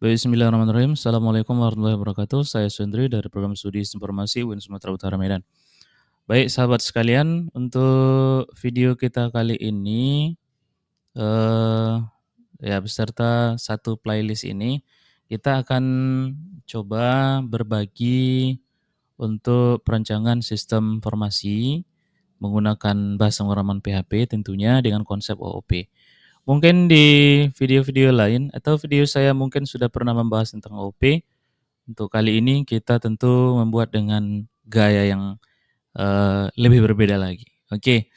Baik, bismillahirrahmanirrahim. Assalamualaikum warahmatullahi wabarakatuh. Saya Sundri dari program studi informasi UIN Sumatera Utara Medan. Baik, sahabat sekalian, untuk video kita kali ini, eh, ya beserta satu playlist ini, kita akan coba berbagi untuk perancangan sistem informasi menggunakan bahasa pemrograman PHP tentunya dengan konsep OOP. Mungkin di video-video lain atau video saya mungkin sudah pernah membahas tentang OOP. Untuk kali ini kita tentu membuat dengan gaya yang lebih berbeda lagi. Oke.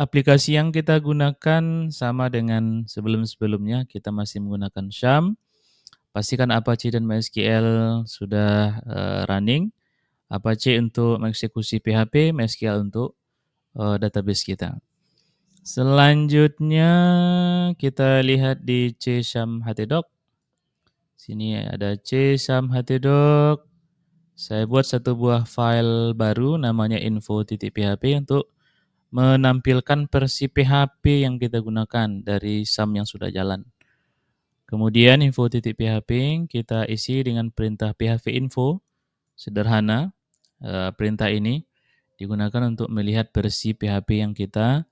Aplikasi yang kita gunakan sama dengan sebelum-sebelumnya, kita masih menggunakan Sham. Pastikan Apache dan MySQL sudah running. Apache untuk mengeksekusi PHP, MySQL untuk database kita. Selanjutnya kita lihat di C Sham htdoc. Sini ada C Sham htdoc. Saya buat satu buah file baru namanya info.php untuk menampilkan versi PHP yang kita gunakan dari Sham yang sudah jalan. Kemudian info.php kita isi dengan perintah php info. Sederhana, perintah ini digunakan untuk melihat versi PHP yang kita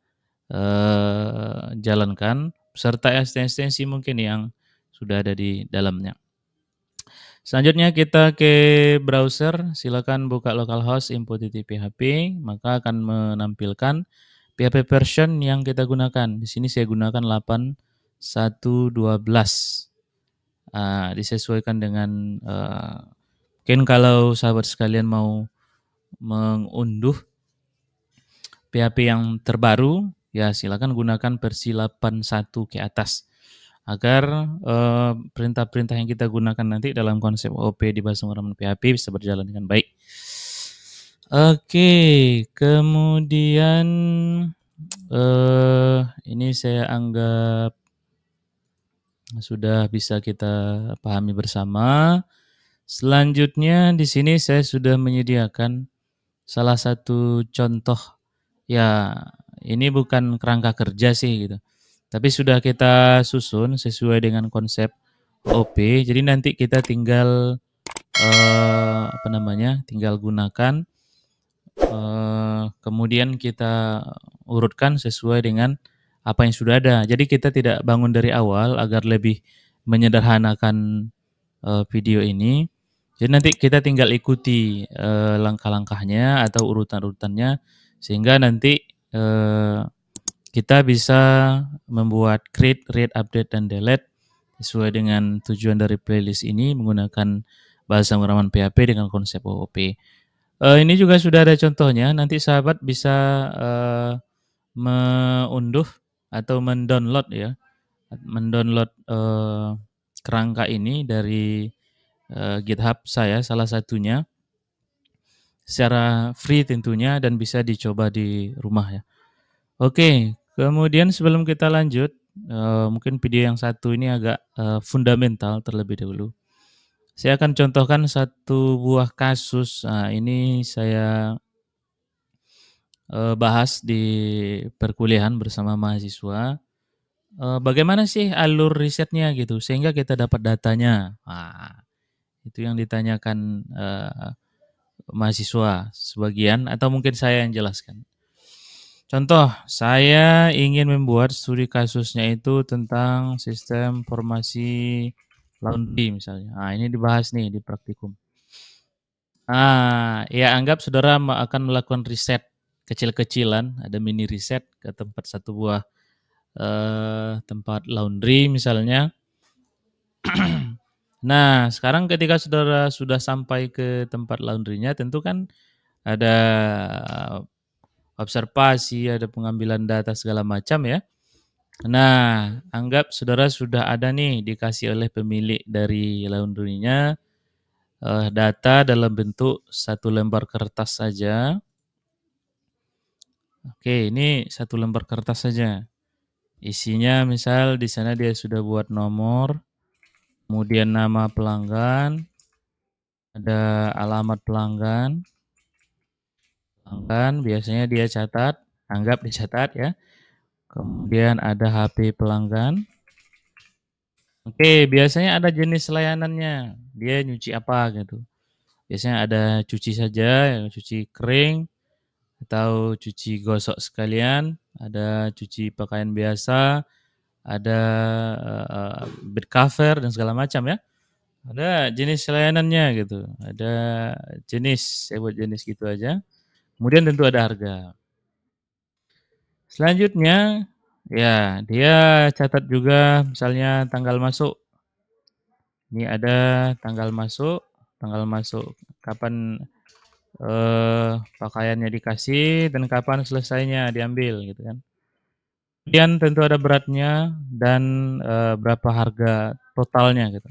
jalankan serta ekstensi mungkin yang sudah ada di dalamnya. Selanjutnya kita ke browser, silakan buka localhost info.php, maka akan menampilkan PHP version yang kita gunakan. Di sini saya gunakan 8.1.12. Disesuaikan dengan mungkin kalau sahabat sekalian mau mengunduh PHP yang terbaru, ya silakan gunakan versi 8.1 ke atas agar perintah-perintah yang kita gunakan nanti dalam konsep OOP di bahasa pemrograman PHP bisa berjalan dengan baik. Oke, kemudian ini saya anggap sudah bisa kita pahami bersama. Selanjutnya di sini saya sudah menyediakan salah satu contoh. Ya, ini bukan kerangka kerja sih gitu. Tapi sudah kita susun sesuai dengan konsep OP. Jadi nanti kita tinggal tinggal gunakan, kemudian kita urutkan sesuai dengan apa yang sudah ada. Jadi kita tidak bangun dari awal agar lebih menyederhanakan video ini. Jadi nanti kita tinggal ikuti langkah-langkahnya atau urutan-urutannya sehingga nanti kita bisa membuat create, read, update, dan delete sesuai dengan tujuan dari playlist ini menggunakan bahasa pemrograman PHP dengan konsep OOP. Ini juga sudah ada contohnya. Nanti sahabat bisa mengunduh atau mendownload ya, mendownload kerangka ini dari GitHub saya salah satunya secara free tentunya dan bisa dicoba di rumah ya. Oke, kemudian sebelum kita lanjut, mungkin video yang satu ini agak fundamental terlebih dahulu. Saya akan contohkan satu buah kasus. Nah, ini saya bahas di perkuliahan bersama mahasiswa. Bagaimana sih alur risetnya gitu, sehingga kita dapat datanya. Nah, itu yang ditanyakan mahasiswa sebagian, atau mungkin saya yang jelaskan. Contoh, saya ingin membuat studi kasusnya itu tentang sistem informasi laundry misalnya. Nah, ini dibahas nih di praktikum. Ya anggap saudara akan melakukan riset kecil-kecilan, ada mini riset ke tempat satu buah tempat laundry misalnya. Nah, sekarang ketika saudara sudah sampai ke tempat laundrynya, tentu kan ada observasi, ada pengambilan data segala macam ya. Nah, anggap saudara sudah ada nih dikasih oleh pemilik dari laundrynya data dalam bentuk satu lembar kertas saja. Oke, ini satu lembar kertas saja. Isinya misal di sana dia sudah buat nomor, kemudian nama pelanggan, ada alamat pelanggan biasanya dia catat, anggap dicatat ya. Kemudian ada HP pelanggan. Oke, biasanya ada jenis layanannya, dia nyuci apa gitu. Biasanya ada cuci saja, yang cuci kering, atau cuci gosok sekalian, ada cuci pakaian biasa, ada, bed cover dan segala macam ya. Ada jenis layanannya gitu, ada jenis, saya buat jenis gitu aja. Kemudian tentu ada harga. Selanjutnya, ya dia catat juga misalnya tanggal masuk. Ini ada tanggal masuk kapan, pakaiannya dikasih dan kapan selesainya diambil gitu kan. Kemudian tentu ada beratnya dan, berapa harga totalnya gitu.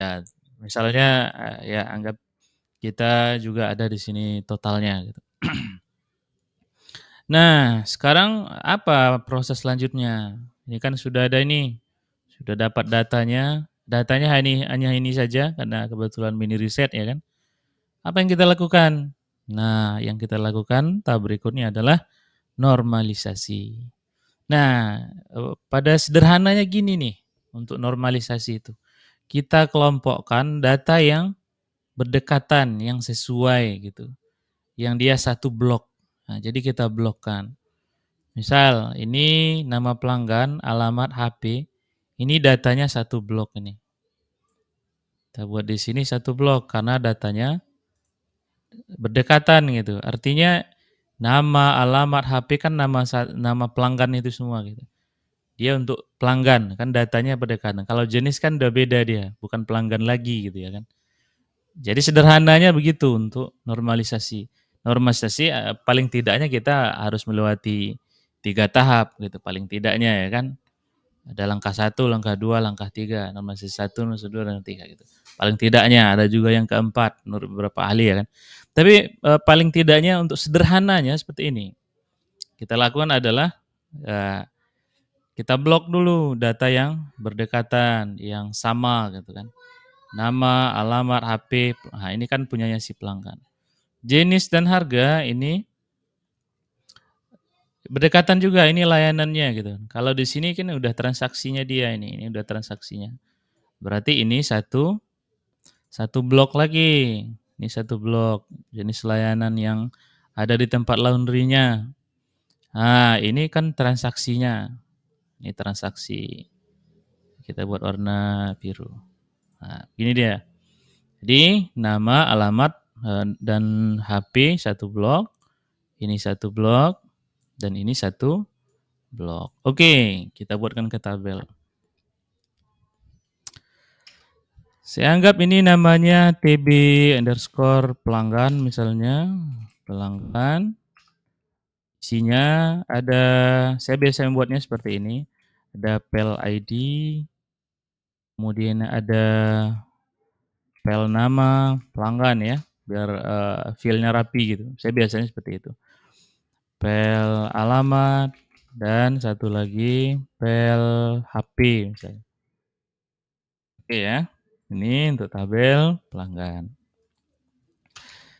Ya misalnya, ya anggap kita juga ada di sini totalnya gitu. Nah, sekarang apa proses selanjutnya? Ini kan sudah ada ini, sudah dapat datanya. Datanya hanya ini saja karena kebetulan mini riset ya kan. Apa yang kita lakukan? Nah, yang kita lakukan tahap berikutnya adalah normalisasi. Nah, pada sederhananya gini nih, untuk normalisasi itu. Kita kelompokkan data yang berdekatan, yang sesuai gitu. Yang dia satu blok. Nah, jadi kita blokkan. Misal ini nama pelanggan, alamat, HP, ini datanya satu blok ini. Kita buat di sini satu blok karena datanya berdekatan gitu. Artinya nama, alamat, HP kan nama pelanggan itu semua gitu. Dia untuk pelanggan kan datanya berdekatan. Kalau jenis kan udah beda dia, bukan pelanggan lagi gitu ya kan. Jadi sederhananya begitu untuk normalisasi. Normalisasi paling tidaknya kita harus melewati 3 tahap gitu paling tidaknya ya kan. Ada langkah 1, langkah 2, langkah 3, normalisasi 1, normalisasi 2, dan 3 gitu. Paling tidaknya ada juga yang keempat menurut beberapa ahli ya kan. Tapi paling tidaknya untuk sederhananya seperti ini. Kita lakukan adalah kita blok dulu data yang berdekatan, yang sama gitu kan. Nama, alamat, HP, nah ini kan punyanya si pelanggan. Jenis dan harga ini berdekatan juga, ini layanannya gitu. Kalau di sini kan udah transaksinya dia ini udah transaksinya. Berarti ini satu blok lagi. Ini satu blok, jenis layanan yang ada di tempat laundrynya. Nah, ini kan transaksinya. Ini transaksi. Kita buat warna biru. Nah, gini dia. Jadi nama, alamat, dan HP satu blok, ini satu blok, dan ini satu blok. Oke, kita buatkan ke tabel. Saya anggap ini namanya TB underscore pelanggan misalnya. Pelanggan. Isinya ada, saya biasa membuatnya seperti ini. Ada pel ID, kemudian ada pel nama pelanggan ya, biar feel-nya rapi gitu. Saya biasanya seperti itu. Pel alamat, dan satu lagi pel HP misalnya. Oke ya, ini untuk tabel pelanggan.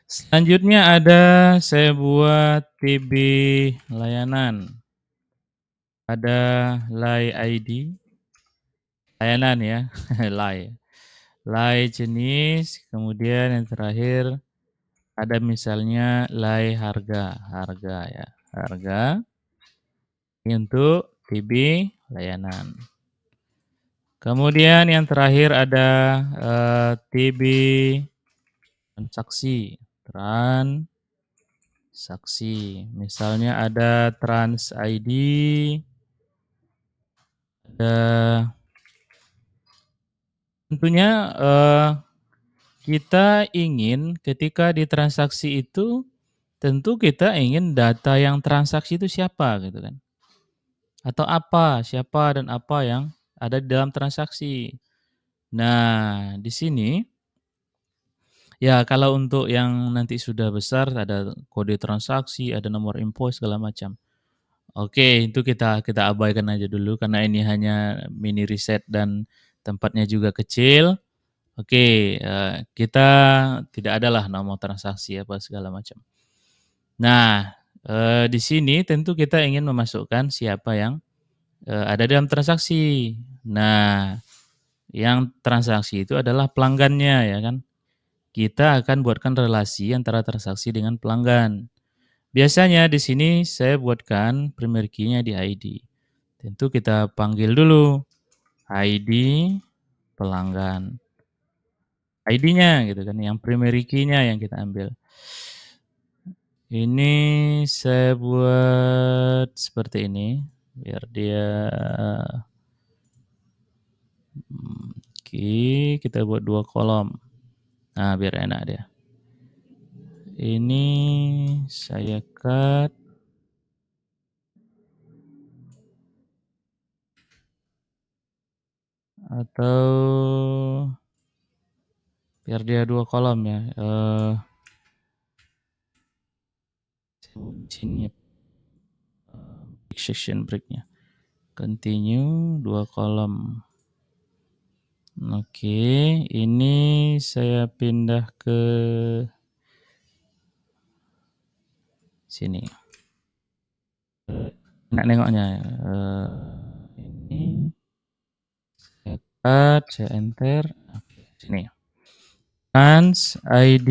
Selanjutnya ada saya buat TB layanan. Ada lay ID, layanan ya, lay. Lay jenis, kemudian yang terakhir ada misalnya lay harga, harga ya, harga. Ini untuk TB layanan. Kemudian yang terakhir ada TB transaksi, transaksi. Misalnya ada Trans ID, ada tentunya kita ingin ketika di transaksi itu tentu kita ingin data yang transaksi itu siapa gitu kan. Atau apa, siapa dan apa yang ada di dalam transaksi. Nah, di sini ya kalau untuk yang nanti sudah besar ada kode transaksi, ada nomor invoice segala macam. Oke, itu kita kita abaikan aja dulu karena ini hanya mini riset dan tempatnya juga kecil. Oke, kita tidak adalah nomor transaksi apa segala macam. Nah, di sini tentu kita ingin memasukkan siapa yang ada dalam transaksi. Nah, yang transaksi itu adalah pelanggannya ya kan. Kita akan buatkan relasi antara transaksi dengan pelanggan. Biasanya di sini saya buatkan primary key-nya di ID. Tentu kita panggil dulu ID pelanggan. ID-nya gitu kan, yang primary key-nya yang kita ambil. Ini saya buat seperti ini biar dia oke, kita buat 2 kolom. Nah, biar enak dia. Ini saya cut atau biar dia 2 kolom ya. Sini section break-nya. Continue 2 kolom. Oke, ini saya pindah ke sini. Enak nengoknya. Ini saya cut, saya enter. Oke, sini. Trans ID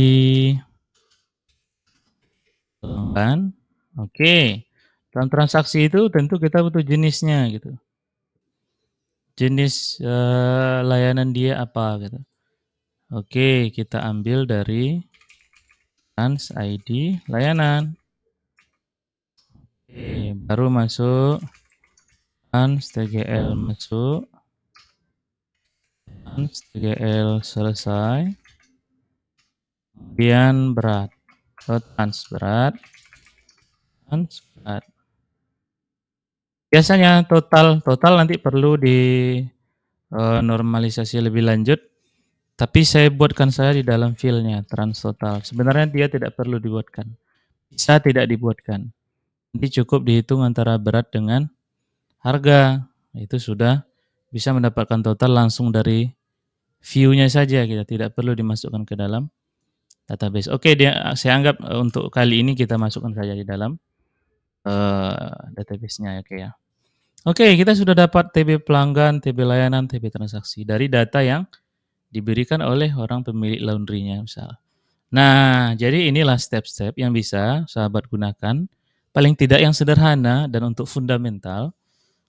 pelanggan. Oke. Dalam transaksi itu tentu kita butuh jenisnya gitu. Jenis layanan dia apa gitu. Oke, kita ambil dari trans ID layanan. Oke, baru masuk trans TGL masuk. Trans TGL selesai. Kemudian berat. Trans berat. Trans berat. Biasanya total nanti perlu di normalisasi lebih lanjut. Tapi saya buatkan saya di dalam filenya trans total. Sebenarnya dia tidak perlu dibuatkan. Bisa tidak dibuatkan. Nanti cukup dihitung antara berat dengan harga. Itu sudah bisa mendapatkan total langsung dari view-nya saja. Kita tidak perlu dimasukkan ke dalam database. Oke, saya anggap untuk kali ini kita masukkan saja di dalam database-nya. Oke ya. Oke, kita sudah dapat TB pelanggan, TB layanan, TB transaksi dari data yang diberikan oleh orang pemilik laundry-nya misal. Nah, jadi inilah step-step yang bisa sahabat gunakan, paling tidak yang sederhana dan untuk fundamental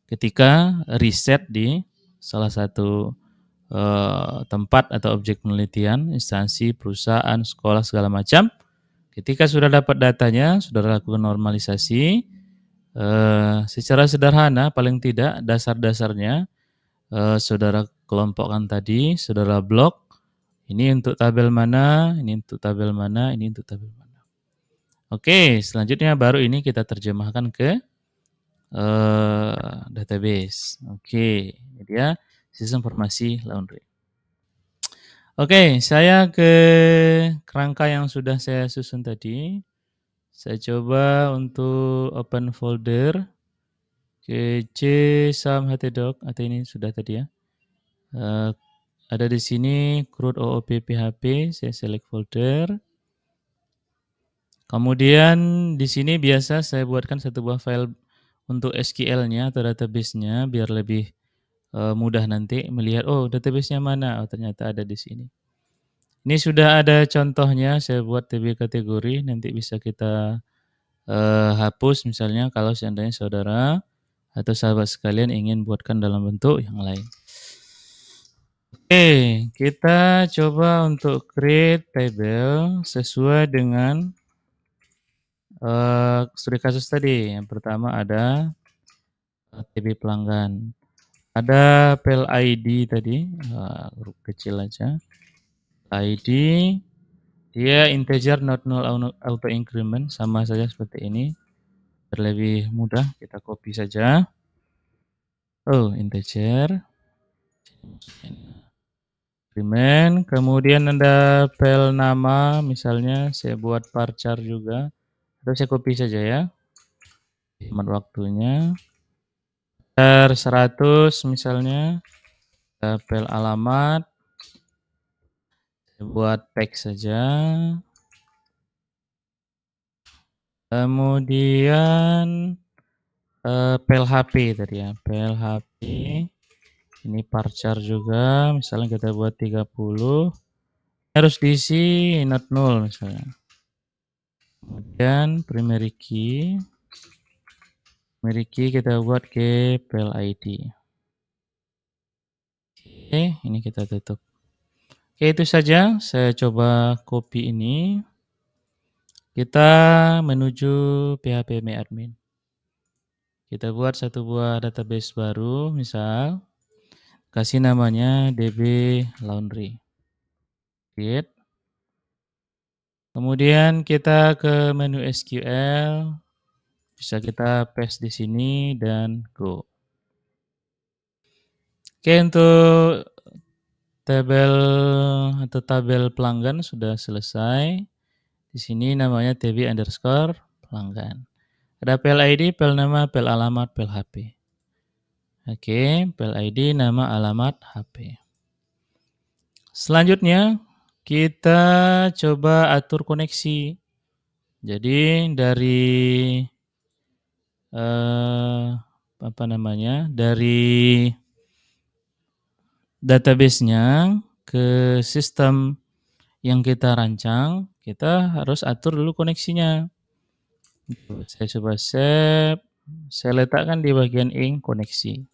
ketika riset di salah satu tempat atau objek penelitian, instansi, perusahaan, sekolah, segala macam. Ketika sudah dapat datanya, sudah lakukan normalisasi, secara sederhana paling tidak dasar-dasarnya saudara kelompokkan tadi, saudara blok. Ini untuk tabel mana, ini untuk tabel mana, ini untuk tabel mana. Oke, selanjutnya baru ini kita terjemahkan ke database. Oke, ini dia sistem informasi laundry. Oke, saya ke kerangka yang sudah saya susun tadi. Saya coba untuk open folder ke C sam htdoc atau ini sudah tadi ya. Ada di sini crude OOP PHP, saya select folder. Kemudian di sini biasa saya buatkan satu buah file untuk SQL-nya atau database-nya biar lebih mudah nanti melihat, oh database-nya mana, oh ternyata ada di sini. Ini sudah ada contohnya, saya buat TB kategori, nanti bisa kita hapus misalnya kalau seandainya saudara atau sahabat sekalian ingin buatkan dalam bentuk yang lain. Oke, kita coba untuk create table sesuai dengan studi kasus tadi. Yang pertama ada TB pelanggan. Ada file ID tadi, huruf kecil aja. ID, dia integer not null auto increment, sama saja seperti ini. Lebih mudah, kita copy saja. Oh, integer. Increment, kemudian ada file nama, misalnya saya buat varchar juga. Atau saya copy saja ya. Hemat waktunya. 100 misalnya. File alamat. Saya buat teks saja. Kemudian PLHP tadi ya, PLHP. Ini varchar juga, misalnya kita buat 30. Harus diisi not null misalnya. Kemudian primary key kita buat ke PLID. Oke, ini kita tutup. Oke, itu saja. Saya coba copy ini. Kita menuju PHP MyAdmin. Kita buat satu buah database baru, misal kasih namanya DB Laundry. Create. Kemudian kita ke menu SQL. Bisa kita paste di sini dan go. Oke, untuk tabel pelanggan sudah selesai. Di sini namanya tb_pelanggan. Ada pel ID, pel nama, pel alamat, pel HP. Oke, pel ID, nama, alamat, HP. Selanjutnya kita coba atur koneksi. Jadi dari dari database-nya ke sistem yang kita rancang, kita harus atur dulu koneksinya. Saya coba save, saya letakkan di bagian ing koneksi.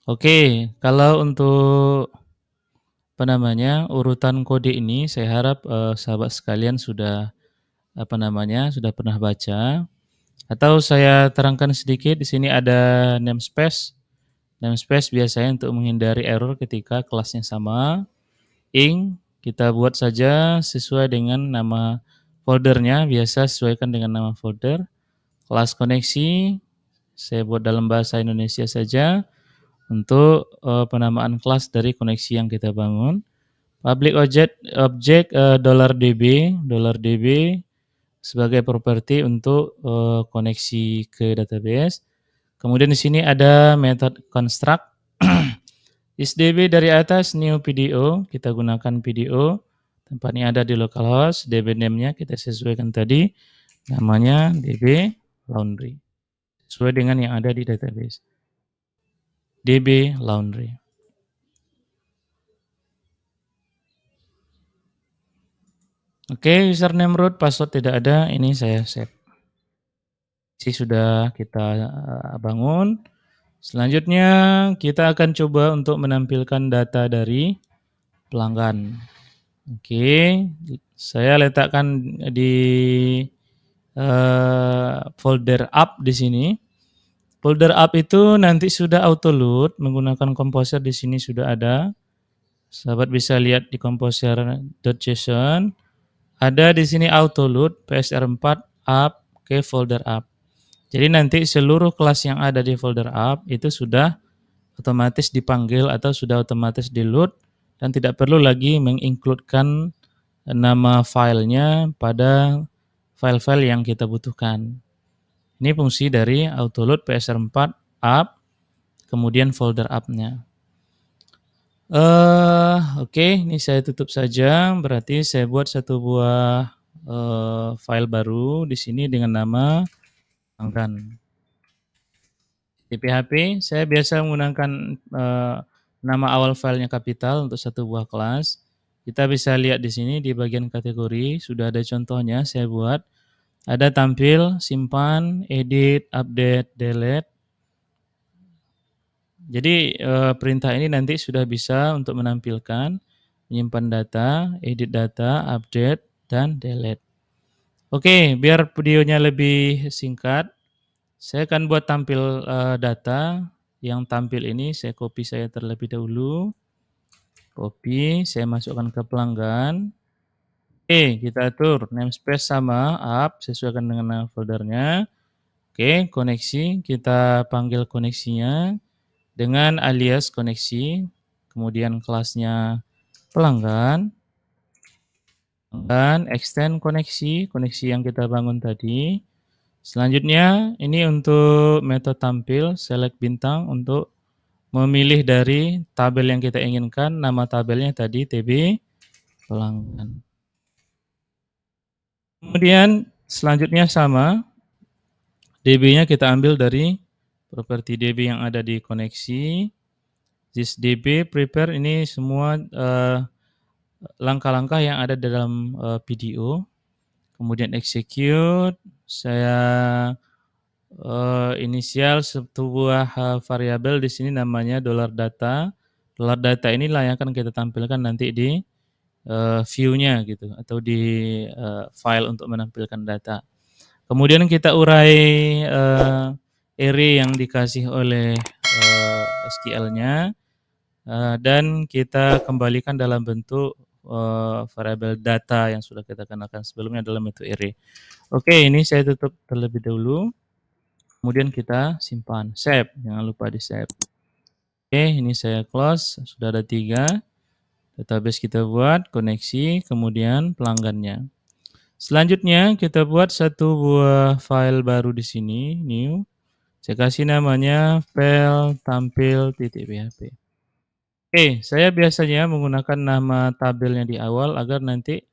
Oke, kalau untuk urutan kode ini, saya harap sahabat sekalian sudah sudah pernah baca. Atau saya terangkan sedikit, di sini ada namespace. Namespace biasanya untuk menghindari error ketika kelasnya sama. Ing kita buat saja sesuai dengan nama foldernya, biasa sesuaikan dengan nama folder. Kelas koneksi saya buat dalam bahasa Indonesia saja untuk penamaan kelas dari koneksi yang kita bangun. Public object $db sebagai properti untuk koneksi ke database. Kemudian di sini ada method construct. isDB dari atas new PDO, kita gunakan PDO. Tempatnya ada di localhost, DB name-nya kita sesuaikan tadi, namanya DB Laundry. Sesuai dengan yang ada di database. DB Laundry. Oke, username root, password tidak ada, ini saya save. Ini sudah kita bangun. Selanjutnya kita akan coba untuk menampilkan data dari pelanggan. Oke, saya letakkan di folder up di sini. Folder up itu nanti sudah auto load menggunakan Composer, di sini sudah ada. Sahabat bisa lihat di composer.json. Ada di sini auto load PSR4 up ke folder up. Jadi nanti seluruh kelas yang ada di folder up itu sudah otomatis dipanggil atau sudah otomatis di load dan tidak perlu lagi mengincludekan nama filenya pada file-file yang kita butuhkan. Ini fungsi dari autoload PSR4 up, kemudian folder up-nya. Oke, ini saya tutup saja. Berarti saya buat satu buah file baru di sini dengan nama pelanggan. Di PHP saya biasa menggunakan nama awal filenya kapital untuk satu buah kelas. Kita bisa lihat di sini di bagian kategori sudah ada contohnya saya buat. Ada tampil, simpan, edit, update, delete. Jadi perintah ini nanti sudah bisa untuk menampilkan, menyimpan data, edit data, update, dan delete. Oke, biar videonya lebih singkat, saya akan buat tampil data. Yang tampil ini saya copy saya terlebih dahulu. Copy, saya masukkan ke pelanggan. Oke, kita atur namespace sama up, sesuaikan dengan nama foldernya. Oke, koneksi, kita panggil koneksinya dengan alias koneksi. Kemudian kelasnya pelanggan. Dan extend koneksi yang kita bangun tadi. Selanjutnya ini untuk metode tampil, select bintang untuk memilih dari tabel yang kita inginkan. Nama tabelnya tadi TB pelanggan. Kemudian selanjutnya sama, DB-nya kita ambil dari properti DB yang ada di koneksi. This DB prepare ini semua langkah-langkah yang ada dalam video. Kemudian execute, saya inisial sebuah variabel di sini namanya $data. $data inilah yang akan kita tampilkan nanti di view-nya gitu atau di file untuk menampilkan data. Kemudian kita urai array yang dikasih oleh SQL-nya dan kita kembalikan dalam bentuk variabel data yang sudah kita kenakan sebelumnya dalam bentuk array. Oke, ini saya tutup terlebih dahulu. Kemudian kita simpan, save, jangan lupa di save. Oke, ini saya close, sudah ada 3 database kita buat, koneksi, kemudian pelanggannya. Selanjutnya kita buat satu buah file baru di sini, new. Saya kasih namanya file tampil.php. Oke, saya biasanya menggunakan nama tabelnya di awal agar nanti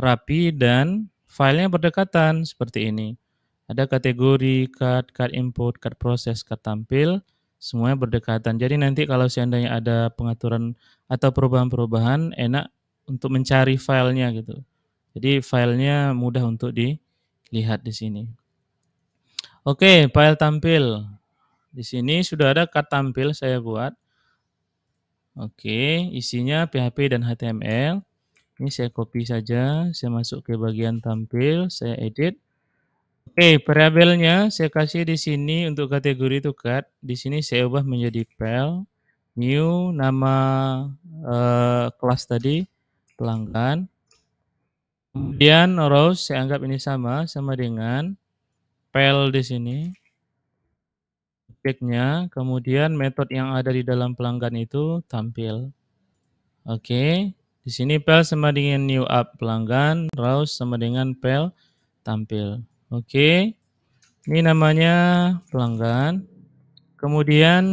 rapi dan filenya berdekatan seperti ini. Ada kategori, card input, card process, card tampil, semuanya berdekatan. Jadi nanti kalau seandainya ada pengaturan atau perubahan-perubahan, enak untuk mencari filenya gitu. Jadi filenya mudah untuk dilihat di sini. Oke, file tampil. Di sini sudah ada card tampil saya buat. Oke, isinya PHP dan HTML. Ini saya copy saja, saya masuk ke bagian tampil, saya edit. Oke, variabelnya saya kasih di sini untuk kategori itu card. Di sini saya ubah menjadi file, new, nama kelas tadi pelanggan. Kemudian rows saya anggap ini sama dengan file di sini. Objeknya, kemudian metode yang ada di dalam pelanggan itu tampil. Oke, di sini file sama dengan new up pelanggan, rows sama dengan file tampil. Oke. Ini namanya pelanggan. Kemudian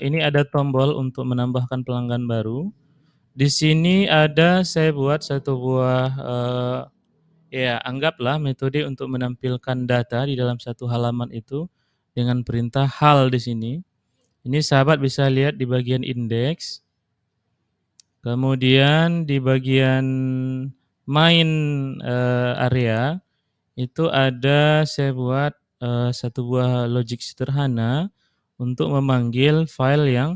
ini ada tombol untuk menambahkan pelanggan baru. Di sini ada saya buat satu buah ya anggaplah metode untuk menampilkan data di dalam satu halaman itu dengan perintah hal di sini. Ini sahabat bisa lihat di bagian indeks. Kemudian di bagian main area itu ada saya buat satu buah logic sederhana untuk memanggil file yang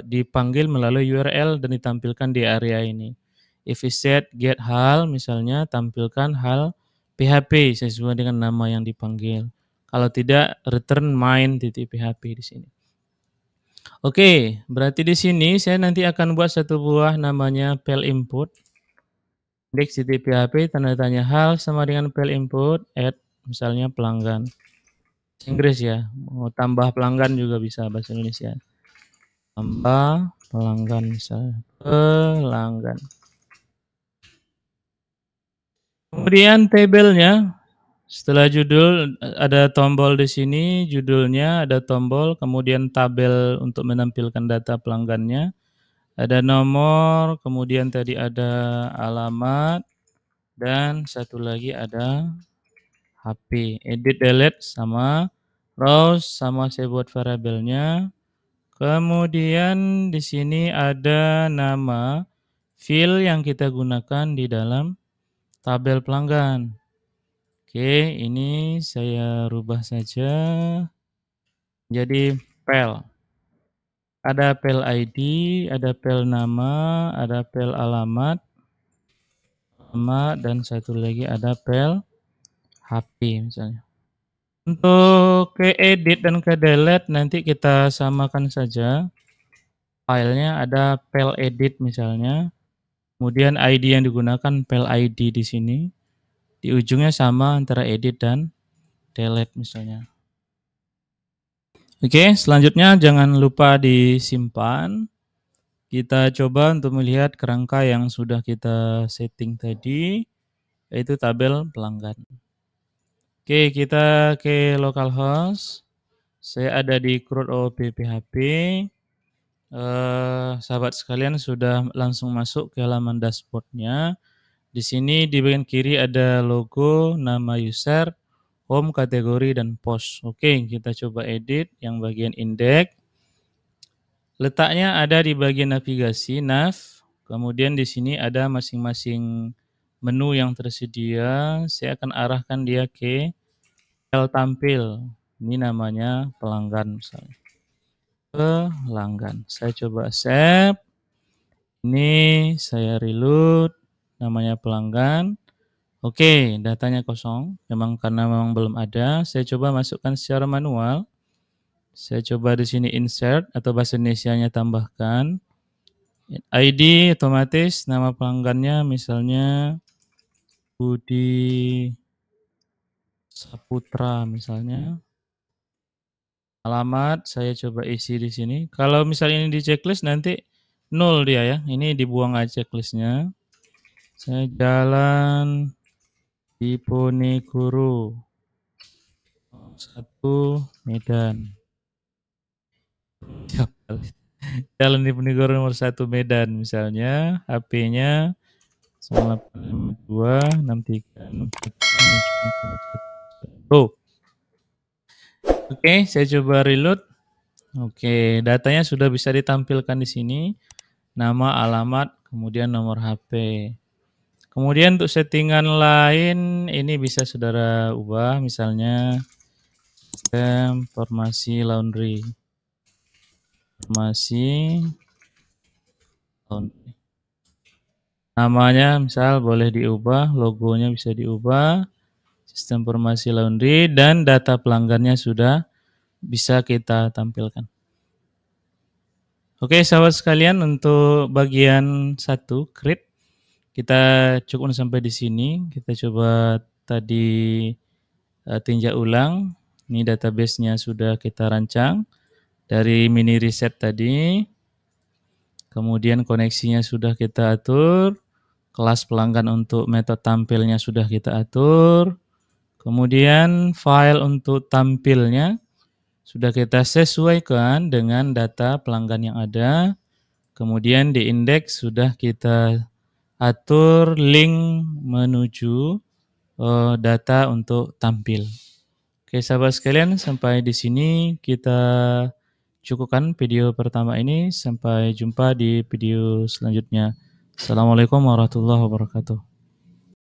dipanggil melalui URL dan ditampilkan di area ini. If we set get hal, misalnya tampilkan hal PHP sesuai dengan nama yang dipanggil. Kalau tidak, return main.php di sini. Oke, berarti di sini saya nanti akan buat satu buah namanya file input. Index.php tanda tanya hal sama dengan file input add misalnya pelanggan. Inggris ya, mau tambah pelanggan juga bisa bahasa Indonesia. Tambah pelanggan misalnya, pelanggan. Kemudian tabelnya, setelah judul ada tombol di sini, judulnya ada tombol, kemudian tabel untuk menampilkan data pelanggannya. Ada nomor, kemudian tadi ada alamat, dan satu lagi ada HP. Edit delete sama rows sama saya buat variabelnya. Kemudian di sini ada nama field yang kita gunakan di dalam tabel pelanggan. Oke, ini saya rubah saja jadi file. Ada file ID, ada file nama, ada file alamat, dan satu lagi ada file HP misalnya. Untuk ke edit dan ke delete nanti kita samakan saja. Filenya ada file edit misalnya. Kemudian ID yang digunakan file ID di sini. Di ujungnya sama antara edit dan delete misalnya. Oke, selanjutnya jangan lupa disimpan. Kita coba untuk melihat kerangka yang sudah kita setting tadi, yaitu tabel pelanggan. Oke, kita ke localhost. Saya ada di crud.php. Sahabat sekalian sudah langsung masuk ke halaman dashboardnya. Di sini di bagian kiri ada logo, nama user, home, kategori, dan post. Oke, kita coba edit yang bagian index. Letaknya ada di bagian navigasi, nav. Kemudian di sini ada masing-masing menu yang tersedia. Saya akan arahkan dia ke file tampil. Ini namanya pelanggan misalnya. Pelanggan. Saya coba save. Ini saya reload. Namanya pelanggan. Oke, datanya kosong. Memang belum ada. Saya coba masukkan secara manual. Saya coba di sini insert atau bahasa Indonesianya tambahkan. ID otomatis nama pelanggannya misalnya Budi Saputra misalnya. Alamat saya coba isi di sini. Kalau misalnya ini di checklist nanti 0 dia ya. Ini dibuang aja checklistnya. Saya jalan Diponegoro 1 Medan. Jalan Diponegoro nomor 1 Medan misalnya. HP-nya 08526364. Oke, saya coba reload. Oke, datanya sudah bisa ditampilkan di sini. Nama, alamat, kemudian nomor HP. Kemudian untuk settingan lain ini bisa saudara ubah, misalnya sistem formasi laundry. Formasi laundry. Namanya misal boleh diubah, logonya bisa diubah. Sistem formasi laundry dan data pelanggannya sudah bisa kita tampilkan. Oke, sahabat sekalian, untuk bagian 1 create kita cukup sampai di sini. Kita coba tadi tinjau ulang. Ini database-nya sudah kita rancang dari mini reset tadi. Kemudian koneksinya sudah kita atur. Kelas pelanggan untuk metode tampilnya sudah kita atur. Kemudian file untuk tampilnya sudah kita sesuaikan dengan data pelanggan yang ada. Kemudian di indeks sudah kita atur link menuju data untuk tampil. Oke, sahabat sekalian, sampai di sini kita cukupkan video pertama ini. Sampai jumpa di video selanjutnya. Assalamualaikum warahmatullahi wabarakatuh.